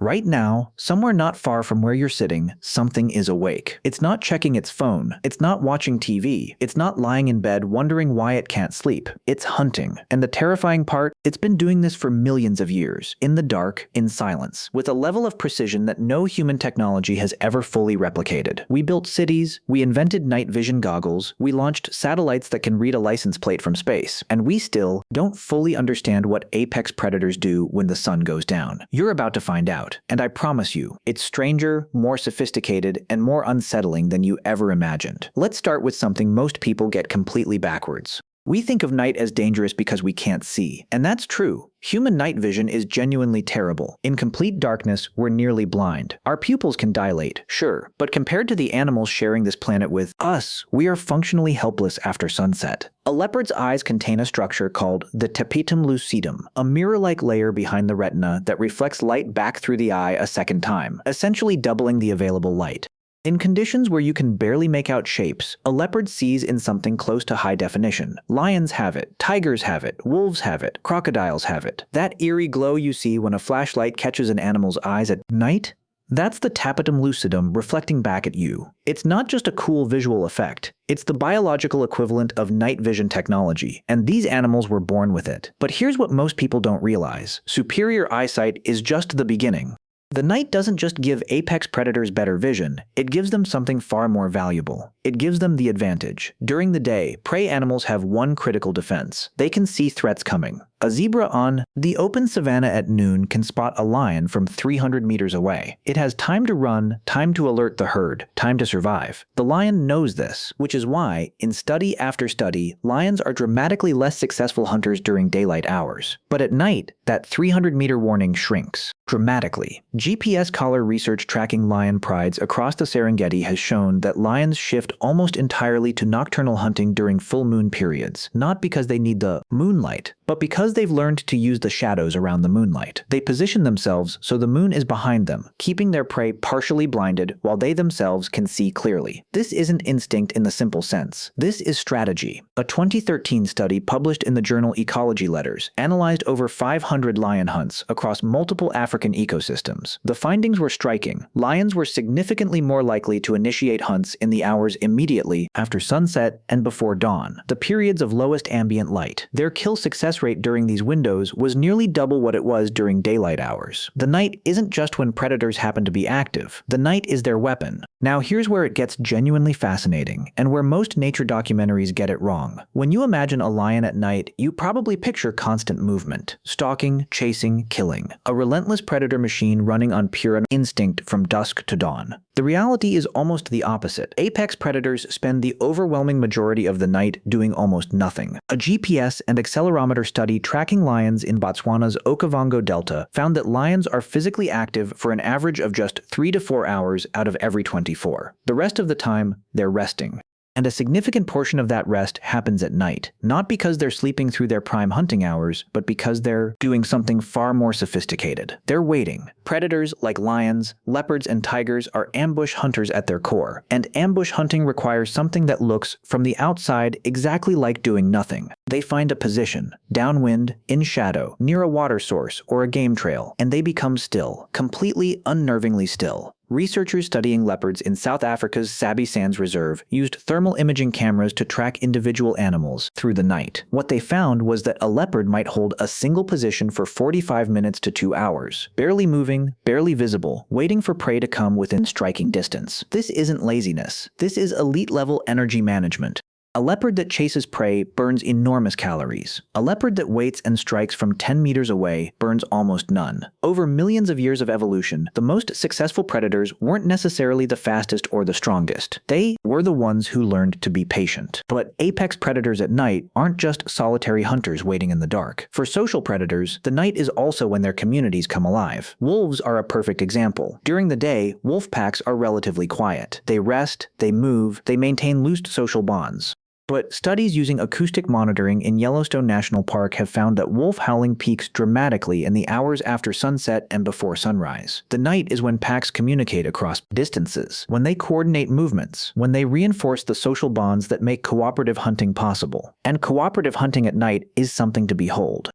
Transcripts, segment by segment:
Right now, somewhere not far from where you're sitting, something is awake. It's not checking its phone. It's not watching TV. It's not lying in bed wondering why it can't sleep. It's hunting. And the terrifying part, it's been doing this for millions of years, in the dark, in silence, with a level of precision that no human technology has ever fully replicated. We built cities, we invented night vision goggles, we launched satellites that can read a license plate from space, and we still don't fully understand what apex predators do when the sun goes down. You're about to find out, and I promise you, it's stranger, more sophisticated, and more unsettling than you ever imagined. Let's start with something most people get completely backwards. We think of night as dangerous because we can't see, and that's true. Human night vision is genuinely terrible. In complete darkness, we're nearly blind. Our pupils can dilate, sure, but compared to the animals sharing this planet with us, we are functionally helpless after sunset. A leopard's eyes contain a structure called the tapetum lucidum, a mirror-like layer behind the retina that reflects light back through the eye a second time, essentially doubling the available light. In conditions where you can barely make out shapes, a leopard sees in something close to high definition. Lions have it, tigers have it, wolves have it, crocodiles have it. That eerie glow you see when a flashlight catches an animal's eyes at night? That's the tapetum lucidum reflecting back at you. It's not just a cool visual effect, it's the biological equivalent of night vision technology, and these animals were born with it. But here's what most people don't realize. Superior eyesight is just the beginning. The night doesn't just give apex predators better vision, it gives them something far more valuable. It gives them the advantage. During the day, prey animals have one critical defense. They can see threats coming. A zebra on the open savanna at noon can spot a lion from 300 meters away. It has time to run, time to alert the herd, time to survive. The lion knows this, which is why, in study after study, lions are dramatically less successful hunters during daylight hours. But at night, that 300-meter warning shrinks dramatically. GPS collar research tracking lion prides across the Serengeti has shown that lions shift almost entirely to nocturnal hunting during full moon periods, not because they need the moonlight, but because they've learned to use the shadows around the moonlight. They position themselves so the moon is behind them, keeping their prey partially blinded while they themselves can see clearly. This isn't instinct in the simple sense. This is strategy. A 2013 study published in the journal Ecology Letters analyzed over 500 lion hunts across multiple African ecosystems. The findings were striking. Lions were significantly more likely to initiate hunts in the hours immediately after sunset and before dawn, the periods of lowest ambient light. Their kill success rate during these windows was nearly double what it was during daylight hours. The night isn't just when predators happen to be active. The night is their weapon. Now here's where it gets genuinely fascinating, and where most nature documentaries get it wrong. When you imagine a lion at night, you probably picture constant movement. Stalking, chasing, killing. A relentless predator machine running on pure instinct from dusk to dawn. The reality is almost the opposite. Apex predators spend the overwhelming majority of the night doing almost nothing. A GPS and accelerometer study tracking lions in Botswana's Okavango Delta found that lions are physically active for an average of just 3 to 4 hours out of every 24. The rest of the time, they're resting. And a significant portion of that rest happens at night, not because they're sleeping through their prime hunting hours, but because they're doing something far more sophisticated. They're waiting. Predators like lions, leopards, and tigers are ambush hunters at their core, and ambush hunting requires something that looks, from the outside, exactly like doing nothing. They find a position, downwind, in shadow, near a water source or a game trail, and they become still, completely unnervingly still. Researchers studying leopards in South Africa's Sabi Sands Reserve used thermal imaging cameras to track individual animals through the night. What they found was that a leopard might hold a single position for 45 minutes to 2 hours, barely moving, barely visible, waiting for prey to come within striking distance. This isn't laziness. This is elite-level energy management. A leopard that chases prey burns enormous calories. A leopard that waits and strikes from 10 meters away burns almost none. Over millions of years of evolution, the most successful predators weren't necessarily the fastest or the strongest. They were the ones who learned to be patient. But apex predators at night aren't just solitary hunters waiting in the dark. For social predators, the night is also when their communities come alive. Wolves are a perfect example. During the day, wolf packs are relatively quiet. They rest, they move, they maintain loose social bonds. But studies using acoustic monitoring in Yellowstone National Park have found that wolf howling peaks dramatically in the hours after sunset and before sunrise. The night is when packs communicate across distances, when they coordinate movements, when they reinforce the social bonds that make cooperative hunting possible. And cooperative hunting at night is something to behold.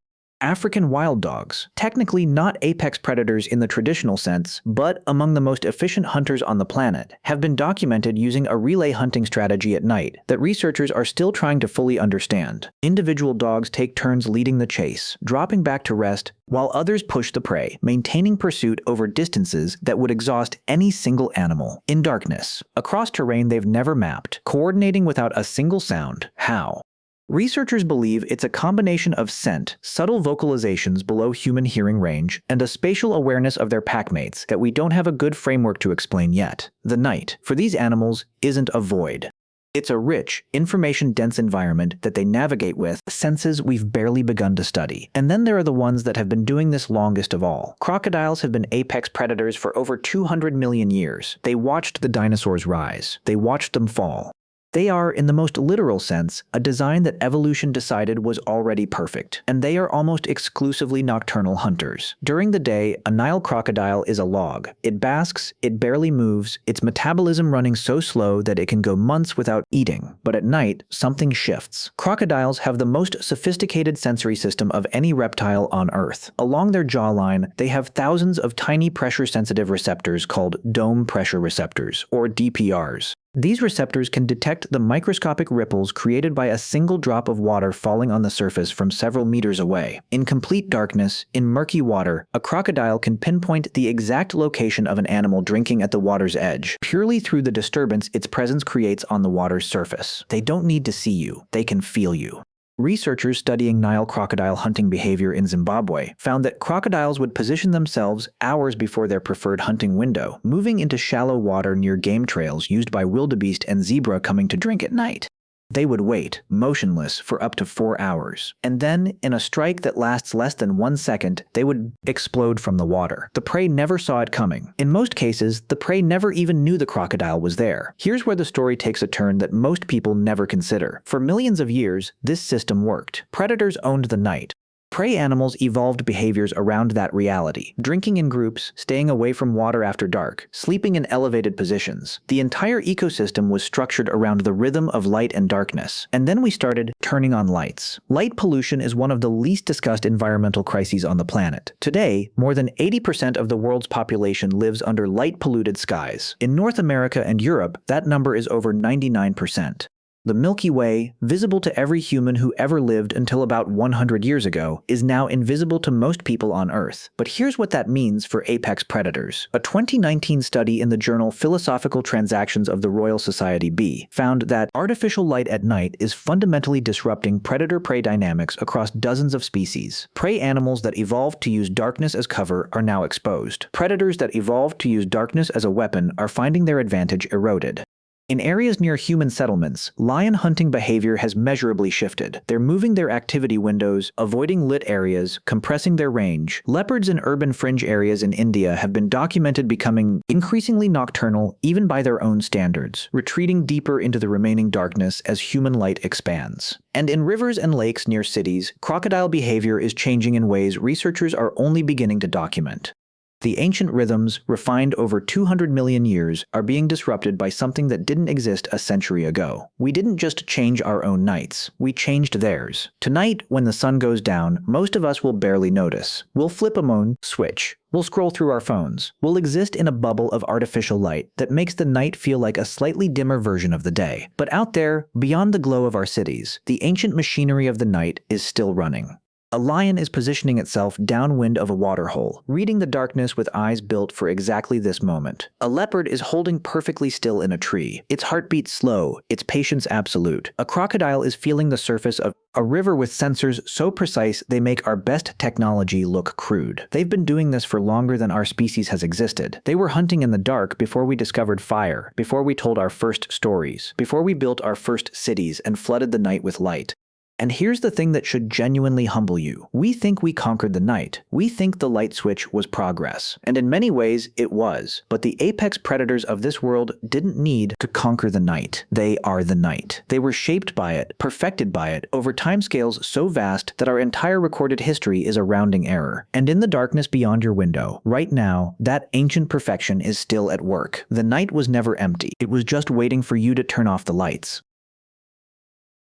African wild dogs, technically not apex predators in the traditional sense, but among the most efficient hunters on the planet, have been documented using a relay hunting strategy at night that researchers are still trying to fully understand. Individual dogs take turns leading the chase, dropping back to rest, while others push the prey, maintaining pursuit over distances that would exhaust any single animal. In darkness, across terrain they've never mapped, coordinating without a single sound. How? Researchers believe it's a combination of scent, subtle vocalizations below human hearing range, and a spatial awareness of their packmates that we don't have a good framework to explain yet. The night, for these animals, isn't a void. It's a rich, information-dense environment that they navigate with senses we've barely begun to study. And then there are the ones that have been doing this longest of all. Crocodiles have been apex predators for over 200 million years. They watched the dinosaurs rise. They watched them fall. They are, in the most literal sense, a design that evolution decided was already perfect, and they are almost exclusively nocturnal hunters. During the day, a Nile crocodile is a log. It basks, it barely moves, its metabolism running so slow that it can go months without eating. But at night, something shifts. Crocodiles have the most sophisticated sensory system of any reptile on Earth. Along their jawline, they have thousands of tiny pressure-sensitive receptors called dome pressure receptors, or DPRs. These receptors can detect the microscopic ripples created by a single drop of water falling on the surface from several meters away. In complete darkness, in murky water, a crocodile can pinpoint the exact location of an animal drinking at the water's edge, purely through the disturbance its presence creates on the water's surface. They don't need to see you, they can feel you. Researchers studying Nile crocodile hunting behavior in Zimbabwe found that crocodiles would position themselves hours before their preferred hunting window, moving into shallow water near game trails used by wildebeest and zebra coming to drink at night. They would wait, motionless, for up to 4 hours. And then, in a strike that lasts less than 1 second, they would explode from the water. The prey never saw it coming. In most cases, the prey never even knew the crocodile was there. Here's where the story takes a turn that most people never consider. For millions of years, this system worked. Predators owned the night. Prey animals evolved behaviors around that reality, drinking in groups, staying away from water after dark, sleeping in elevated positions. The entire ecosystem was structured around the rhythm of light and darkness. And then we started turning on lights. Light pollution is one of the least discussed environmental crises on the planet. Today, more than 80% of the world's population lives under light-polluted skies. In North America and Europe, that number is over 99%. The Milky Way, visible to every human who ever lived until about 100 years ago, is now invisible to most people on Earth. But here's what that means for apex predators. A 2019 study in the journal Philosophical Transactions of the Royal Society B found that artificial light at night is fundamentally disrupting predator-prey dynamics across dozens of species. Prey animals that evolved to use darkness as cover are now exposed. Predators that evolved to use darkness as a weapon are finding their advantage eroded. In areas near human settlements, lion hunting behavior has measurably shifted. They're moving their activity windows, avoiding lit areas, compressing their range. Leopards in urban fringe areas in India have been documented becoming increasingly nocturnal even by their own standards, retreating deeper into the remaining darkness as human light expands. And in rivers and lakes near cities, crocodile behavior is changing in ways researchers are only beginning to document. The ancient rhythms, refined over 200 million years, are being disrupted by something that didn't exist a century ago. We didn't just change our own nights, we changed theirs. Tonight, when the sun goes down, most of us will barely notice. We'll flip a moon switch. We'll scroll through our phones. We'll exist in a bubble of artificial light that makes the night feel like a slightly dimmer version of the day. But out there, beyond the glow of our cities, the ancient machinery of the night is still running. A lion is positioning itself downwind of a waterhole, reading the darkness with eyes built for exactly this moment. A leopard is holding perfectly still in a tree, its heartbeat slow, its patience absolute. A crocodile is feeling the surface of a river with sensors so precise they make our best technology look crude. They've been doing this for longer than our species has existed. They were hunting in the dark before we discovered fire, before we told our first stories, before we built our first cities and flooded the night with light. And here's the thing that should genuinely humble you. We think we conquered the night. We think the light switch was progress. And in many ways, it was. But the apex predators of this world didn't need to conquer the night. They are the night. They were shaped by it, perfected by it, over timescales so vast that our entire recorded history is a rounding error. And in the darkness beyond your window, right now, that ancient perfection is still at work. The night was never empty. It was just waiting for you to turn off the lights.